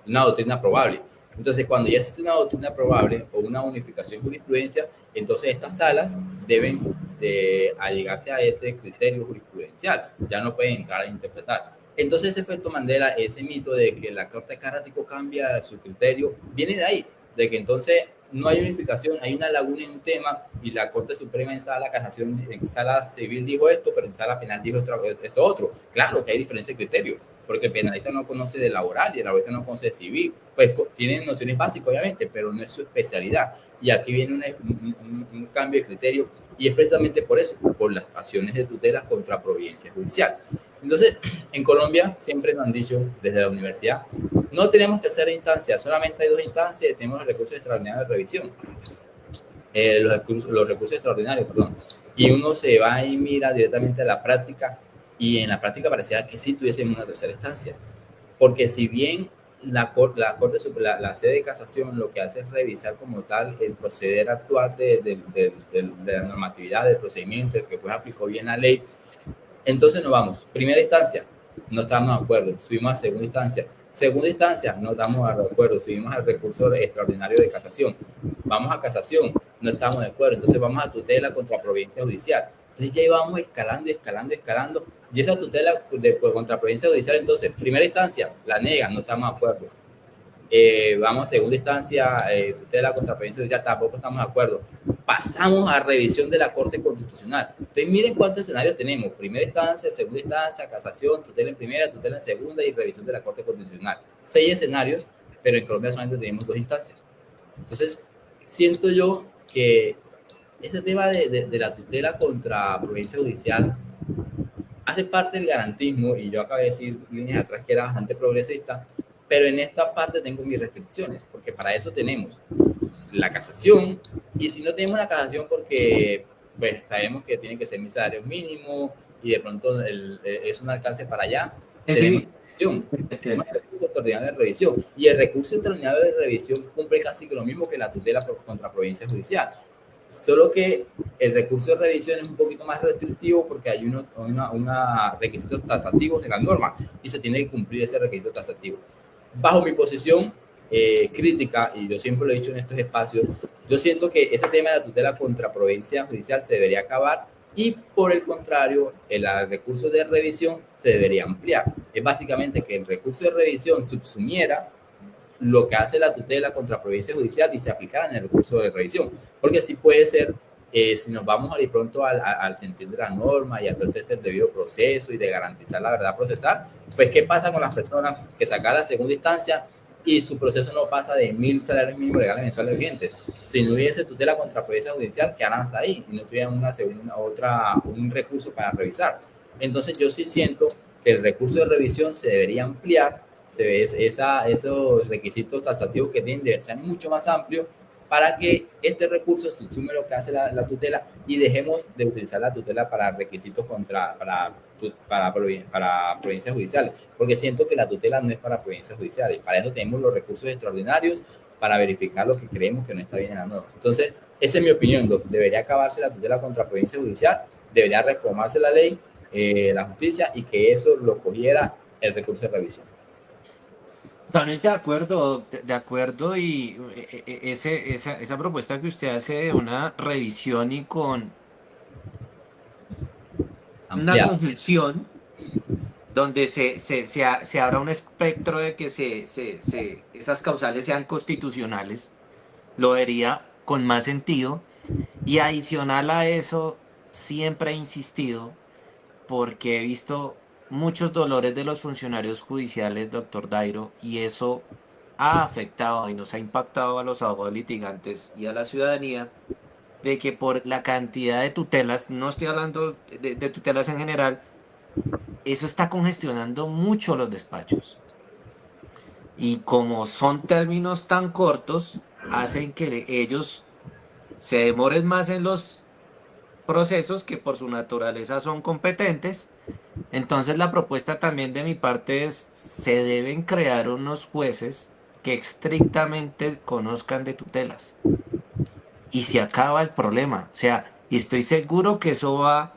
una doctrina probable. Entonces, cuando ya existe una doctrina probable o una unificación de jurisprudencia, entonces estas salas deben de allegarse a ese criterio jurisprudencial. Ya no pueden entrar a interpretar. Entonces, ese efecto Mandela, ese mito de que la Corte Carrático cambia su criterio, viene de ahí, de que entonces no hay unificación, hay una laguna en un tema y la Corte Suprema en sala casación, en sala civil dijo esto, pero en sala penal dijo esto otro. Claro que hay diferencia de criterio, porque el penalista no conoce de laboral y el laborista no conoce de civil. Pues tienen nociones básicas, obviamente, pero no es su especialidad. Y aquí viene un cambio de criterio y es precisamente por eso, por las acciones de tutela contra providencia judicial. Entonces, en Colombia siempre nos han dicho desde la universidad, no tenemos tercera instancia, solamente hay dos instancias y tenemos los recursos extraordinarios de revisión. Los recursos extraordinarios, perdón. Y uno se va y mira directamente a la práctica y en la práctica parecía que sí tuviésemos una tercera instancia. Porque si bien la sede de casación lo que hace es revisar como tal el proceder actual de la normatividad, del procedimiento, el que pues aplicó bien la ley, entonces nos vamos. Primera instancia, no estamos de acuerdo. Subimos a segunda instancia. Segunda instancia, no estamos de acuerdo. Subimos al recurso extraordinario de casación. Vamos a casación, no estamos de acuerdo. Entonces vamos a tutela contra providencia judicial. Entonces ya íbamos escalando, escalando, escalando. Y esa tutela contra providencia judicial, entonces, primera instancia, la negan, no estamos de acuerdo. Vamos a segunda instancia, tutela contra providencia judicial, tampoco estamos de acuerdo. Pasamos a revisión de la Corte Constitucional. Entonces, miren cuántos escenarios tenemos. Primera instancia, segunda instancia, casación, tutela en primera, tutela en segunda y revisión de la Corte Constitucional. 6 escenarios, pero en Colombia solamente tenemos 2 instancias. Entonces, siento yo que ese tema de la tutela contra providencia judicial hace parte del garantismo, y yo acabé de decir líneas atrás que era bastante progresista, pero en esta parte tengo mis restricciones, porque para eso tenemos la casación, y si no tenemos la casación porque pues sabemos que tiene que ser mis salarios mínimos y de pronto es un alcance para allá, tenemos tenemos el recurso extraordinario de revisión, y el recurso extraordinario de revisión cumple casi que lo mismo que la tutela contra provincia judicial, solo que el recurso de revisión es un poquito más restrictivo porque hay unos requisitos taxativos de la norma y se tiene que cumplir ese requisito taxativo. Bajo mi posición crítica, y yo siempre lo he dicho en estos espacios, yo siento que ese tema de la tutela contra provincia judicial se debería acabar y por el contrario, el recurso de revisión se debería ampliar. Es básicamente que el recurso de revisión subsumiera lo que hace la tutela contra provincia judicial y se aplicara en el recurso de revisión. Porque sí puede ser, si nos vamos a ir pronto al sentir de la norma y a todo el test del debido proceso y de garantizar la verdad procesal, pues ¿qué pasa con las personas que sacan la segunda instancia y su proceso no pasa de 1.000 salarios mínimos legales mensuales vigentes? Si no hubiese tutela contra provincia judicial, quedaran hasta ahí y no tuvieran un recurso para revisar. Entonces yo sí siento que el recurso de revisión se debería ampliar, se ve esos requisitos taxativos que tienen de ser mucho más amplios para que este recurso subsume lo que hace la tutela y dejemos de utilizar la tutela para requisitos para provincias judiciales, porque siento que la tutela no es para provincias judiciales, para eso tenemos los recursos extraordinarios para verificar lo que creemos que no está bien en la norma. Entonces, esa es mi opinión, debería acabarse la tutela contra provincia judicial, debería reformarse la ley, la justicia, y que eso lo cogiera el recurso de revisión. Totalmente de acuerdo y esa propuesta que usted hace de una revisión y con una Ampliar. conjunción donde se abra un espectro de que esas causales sean constitucionales, lo vería con más sentido. Y adicional a eso, siempre he insistido, porque he visto muchos dolores de los funcionarios judiciales, doctor Dairo, y eso ha afectado y nos ha impactado a los abogados litigantes y a la ciudadanía, de que por la cantidad de tutelas, no estoy hablando de tutelas en general, eso está congestionando mucho los despachos. Y como son términos tan cortos, hacen que ellos se demoren más en los procesos que por su naturaleza son competentes. Entonces la propuesta también de mi parte es, se deben crear unos jueces que estrictamente conozcan de tutelas y se acaba el problema. O sea, y estoy seguro que eso va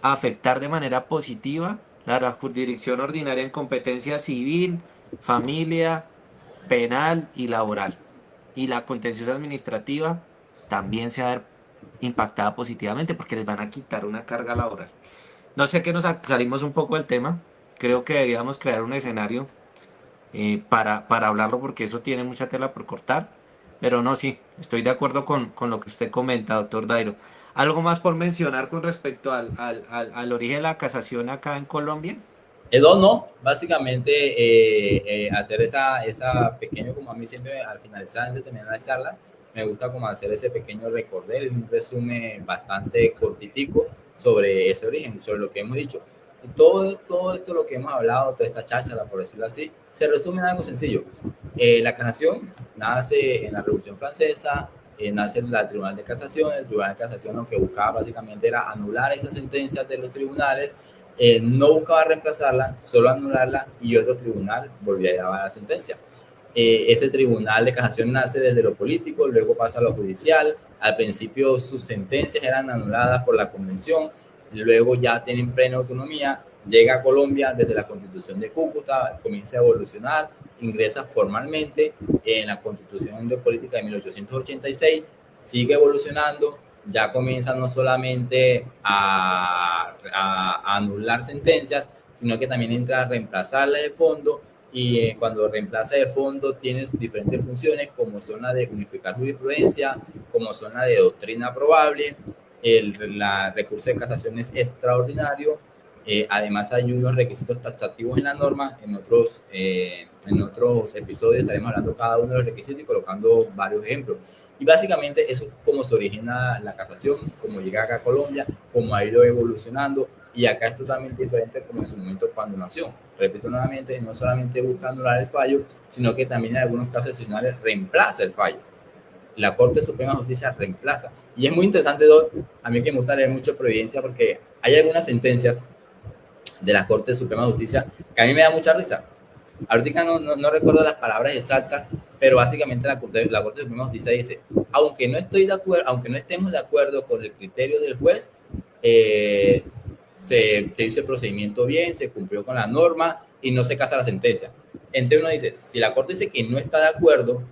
a afectar de manera positiva la jurisdicción ordinaria en competencia civil, familia, penal y laboral. Y la contenciosa administrativa también se va a ver impactada positivamente porque les van a quitar una carga laboral. No sé que nos salimos un poco del tema. Creo que deberíamos crear un escenario para hablarlo porque eso tiene mucha tela por cortar. Pero no, sí, estoy de acuerdo con lo que usted comenta, doctor Dairo. ¿Algo más por mencionar con respecto al origen de la casación acá en Colombia? Edo no, básicamente hacer esa pequeño, como a mí siempre al finalizar, antes de terminar la charla, me gusta como hacer ese pequeño recorder, un resumen bastante cortitico sobre ese origen, sobre lo que hemos dicho. Y todo esto lo que hemos hablado, toda esta cháchara, por decirlo así, se resume en algo sencillo. La casación nace en la Revolución Francesa, nace en la Tribunal de Casación. El Tribunal de Casación lo que buscaba básicamente era anular esas sentencias de los tribunales, no buscaba reemplazarla, solo anularla y otro tribunal volvía a llevar la sentencia. Este tribunal de casación nace desde lo político, luego pasa a lo judicial. Al principio sus sentencias eran anuladas por la convención, luego ya tienen plena autonomía, llega a Colombia desde la constitución de Cúcuta, comienza a evolucionar, ingresa formalmente en la constitución de política de 1886, sigue evolucionando, ya comienza no solamente a anular sentencias, sino que también entra a reemplazarlas de fondo y cuando reemplaza de fondo tiene diferentes funciones como son la de unificar jurisprudencia, como son la de doctrina probable, la recurso de casación es extraordinario, además hay unos requisitos taxativos en la norma, en otros episodios estaremos hablando cada uno de los requisitos y colocando varios ejemplos. Y básicamente eso es como se origina la casación, cómo llega acá a Colombia, cómo ha ido evolucionando, y acá es totalmente diferente como en su momento cuando nació. Repito nuevamente, no solamente busca anular el fallo, sino que también en algunos casos excepcionales reemplaza el fallo. La Corte Suprema de Justicia reemplaza. Y es muy interesante, a mí que me gusta leer mucho Providencia, porque hay algunas sentencias de la Corte Suprema de Justicia que a mí me da mucha risa. Ahorita no recuerdo las palabras exactas, pero básicamente la Corte Suprema de Justicia dice, aunque no estemos de acuerdo con el criterio del juez, se hizo el procedimiento bien, se cumplió con la norma y no se casa la sentencia. Entonces uno dice, si la Corte dice que no está de acuerdo,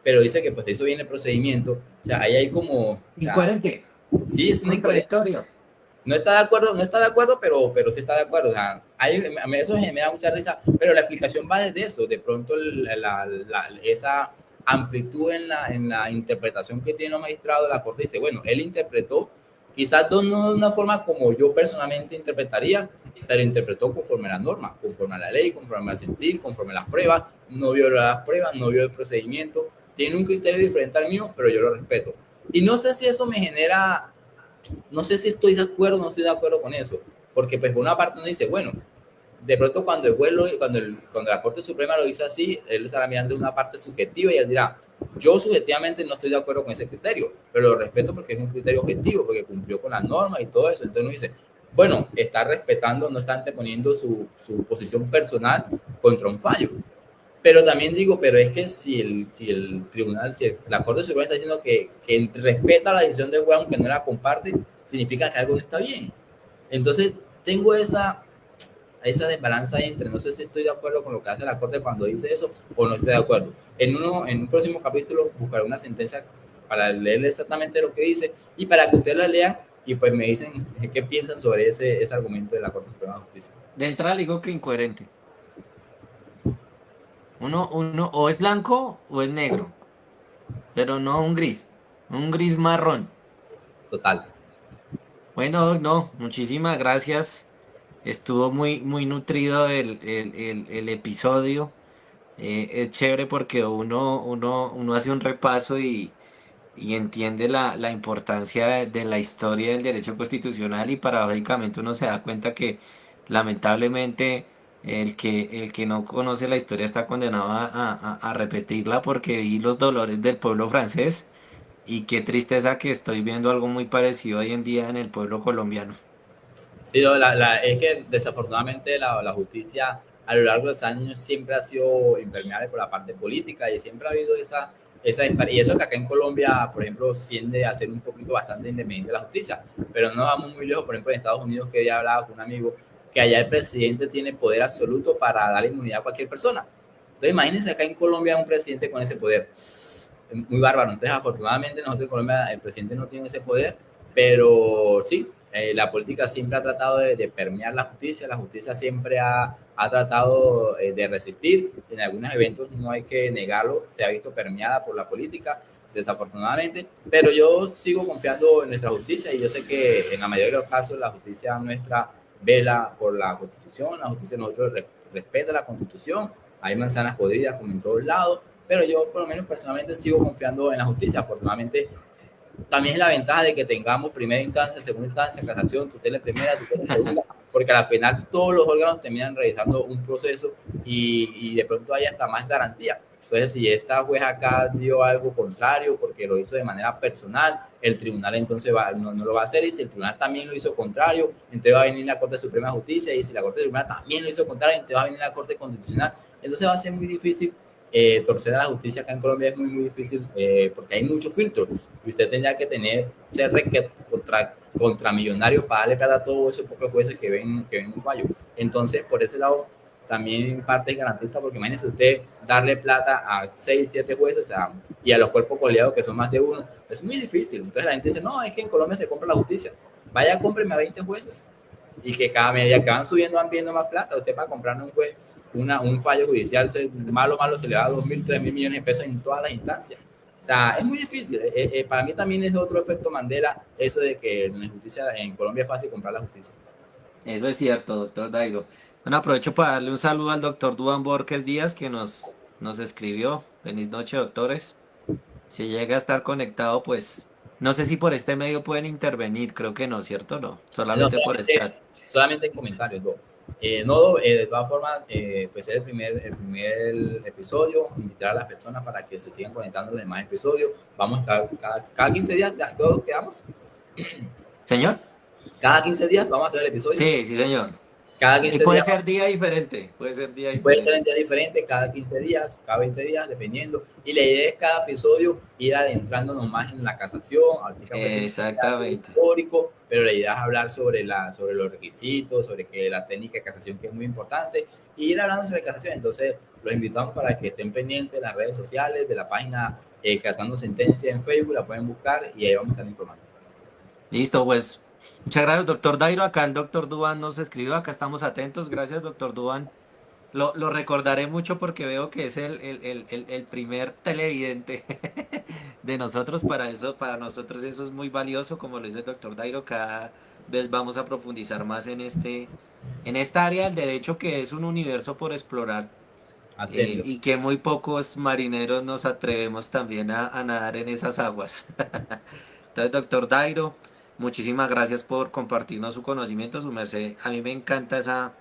pero dice que pues se hizo bien el procedimiento, o sea, ahí hay como... O sea, Incoherente, sí, es una incoherencia. contradictorio. No está de acuerdo, pero sí está de acuerdo. O sea, a mí eso me da mucha risa, pero la explicación va desde eso. De pronto, esa amplitud en la interpretación que tiene el magistrado de la Corte dice, bueno, él interpretó, quizás no de una forma como yo personalmente interpretaría, pero interpretó conforme a la norma, conforme a la ley, conforme al sentir, conforme a las pruebas, no violó las pruebas, no violó el procedimiento, tiene un criterio diferente al mío, pero yo lo respeto. Y no sé si eso me genera, no sé si estoy de acuerdo o no estoy de acuerdo con eso, porque pues por una parte uno dice, bueno, de pronto cuando el juez cuando la Corte Suprema lo hizo así, él lo estará mirando de una parte subjetiva y él dirá, yo subjetivamente no estoy de acuerdo con ese criterio, pero lo respeto porque es un criterio objetivo, porque cumplió con las normas y todo eso. Entonces uno dice, bueno, está respetando, no está anteponiendo su posición personal contra un fallo. Pero también digo, pero es que si el tribunal, la Corte Suprema está diciendo que respeta la decisión del juez aunque no la comparte, significa que algo no está bien. Entonces, tengo esa desbalanza entre no sé si estoy de acuerdo con lo que hace la Corte cuando dice eso o no estoy de acuerdo. En un próximo capítulo buscaré una sentencia para leer exactamente lo que dice y para que ustedes la lean y pues me dicen qué piensan sobre ese argumento de la Corte Suprema de Justicia. De entrada le digo que incoherente. Uno o es blanco o es negro, pero no un gris marrón. Total. Bueno, Doc, no, muchísimas gracias. Estuvo muy nutrido el episodio. Es chévere porque uno hace un repaso y entiende la importancia de la historia del derecho constitucional y paradójicamente uno se da cuenta que lamentablemente el que no conoce la historia está condenado a repetirla porque vi los dolores del pueblo francés Y qué tristeza que estoy viendo algo muy parecido hoy en día en el pueblo colombiano. Sí, no, es que desafortunadamente la justicia a lo largo de los años siempre ha sido impermeable por la parte política y siempre ha habido y eso que acá en Colombia, por ejemplo, tiende a ser un poquito bastante independiente la justicia, pero no nos vamos muy lejos, por ejemplo, en Estados Unidos, que ya hablaba con un amigo, que allá el presidente tiene poder absoluto para dar inmunidad a cualquier persona. Entonces, imagínense acá en Colombia un presidente con ese poder. Muy bárbaro. Entonces, afortunadamente, nosotros en Colombia el presidente no tiene ese poder, pero sí, la política siempre ha tratado de permear la justicia siempre ha tratado de resistir, en algunos eventos no hay que negarlo, se ha visto permeada por la política, desafortunadamente, pero yo sigo confiando en nuestra justicia y yo sé que en la mayoría de los casos la justicia nuestra vela por la Constitución, la justicia de nosotros respeta la Constitución, hay manzanas podridas como en todos lados, pero yo por lo menos personalmente sigo confiando en la justicia. Afortunadamente también es la ventaja de que tengamos primera instancia, segunda instancia, casación, tutela primera, tutela segunda, porque al final todos los órganos terminan realizando un proceso y de pronto hay hasta más garantía. Entonces, si esta juez acá dio algo contrario porque lo hizo de manera personal, el tribunal entonces no lo va a hacer, y si el tribunal también lo hizo contrario, entonces va a venir la Corte Suprema de Justicia, y si la Corte Suprema también lo hizo contrario, entonces va a venir la Corte Constitucional. Entonces va a ser muy difícil torcer a la justicia acá en Colombia, es muy, muy difícil porque hay muchos filtros y usted tendría que ser contra millonarios para darle plata a todos esos pocos jueces que ven un fallo. Entonces, por ese lado, también en parte es garantista, porque imagínese usted darle plata a 6 7 jueces, o sea, y a los cuerpos colegiados que son más de uno, es muy difícil. Entonces la gente dice, no, es que en Colombia se compra la justicia. Vaya, cómpreme a 20 jueces y que cada medida que van subiendo van pidiendo más plata. Usted para comprar un juez, un fallo judicial, malo se le da 2.000, 3.000 millones de pesos en todas las instancias. O sea, es muy difícil. Para mí también es otro efecto Mandela, eso de que en la justicia en Colombia es fácil comprar la justicia. Eso es cierto, doctor Dairo. Bueno, aprovecho para darle un saludo al doctor Duan Borges Díaz que nos escribió. Feliz noche, doctores. Si llega a estar conectado, pues no sé si por este medio pueden intervenir, creo que no, ¿cierto? No, No, solamente por el chat. solamente en comentarios. No, de todas formas, pues es el primer episodio. Invitar a las personas para que se sigan conectando los demás episodios. Vamos a estar cada 15 días, ¿todos quedamos? ¿Señor? Cada 15 días vamos a hacer el episodio. Sí, sí, señor. Cada Y 15 puede días ser día diferente, puede ser día puede ser diferente. en días diferentes, cada 15 días, cada 20 días, dependiendo. Y la idea es cada episodio ir adentrándonos más en la casación. Ahorita fue algo Exactamente. histórico, pero la idea es hablar sobre los requisitos, sobre que la técnica de casación, que es muy importante, y ir hablando sobre casación. Entonces, los invitamos para que estén pendientes de las redes sociales, de la página Casando Sentencia en Facebook, la pueden buscar y ahí vamos a estar informando. Listo, pues muchas gracias, doctor Dairo. Acá el doctor Duan nos escribió, acá estamos atentos. Gracias, doctor Duan. Lo recordaré mucho porque veo que es el primer televidente de nosotros. Para eso, para nosotros eso es muy valioso, como lo dice el doctor Dairo. Cada vez vamos a profundizar más en esta área del derecho, que es un universo por explorar, Hacerlo. y que muy pocos marineros nos atrevemos también a nadar en esas aguas. Entonces, doctor Dairo, muchísimas gracias por compartirnos su conocimiento, su merced. A mí me encanta esa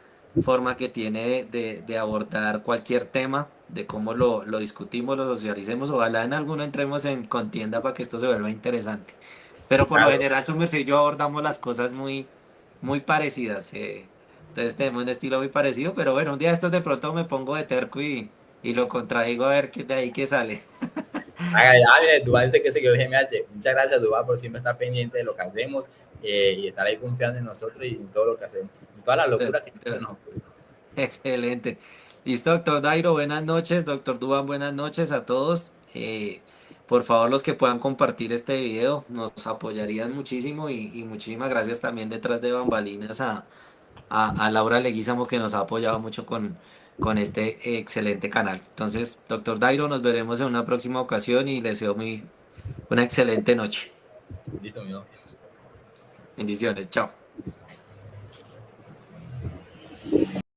forma que tiene de abordar cualquier tema, de cómo lo discutimos, lo socialicemos. Ojalá en alguno entremos en contienda para que esto se vuelva interesante. Pero por lo Claro. general, su merced y yo abordamos las cosas muy parecidas. Entonces tenemos un estilo muy parecido, pero bueno, un día estos de pronto me pongo de terco y lo contradigo a ver qué de ahí qué sale. Dubán dice que se quedó el GMH. Muchas gracias, Dubán, por siempre estar pendiente de lo que hacemos y estar ahí confiando en nosotros y en todo lo que hacemos. En todas las locuras que se nos ocurren. Excelente. Listo, doctor Dairo, buenas noches. Doctor Duban, buenas noches a todos. Por favor, los que puedan compartir este video nos apoyarían muchísimo, y muchísimas gracias también detrás de bambalinas a Laura Leguizamo, que nos ha apoyado mucho con este excelente canal. Entonces, doctor Dairo, nos veremos en una próxima ocasión y les deseo una excelente noche. Listo, amigo. Bendiciones, chao.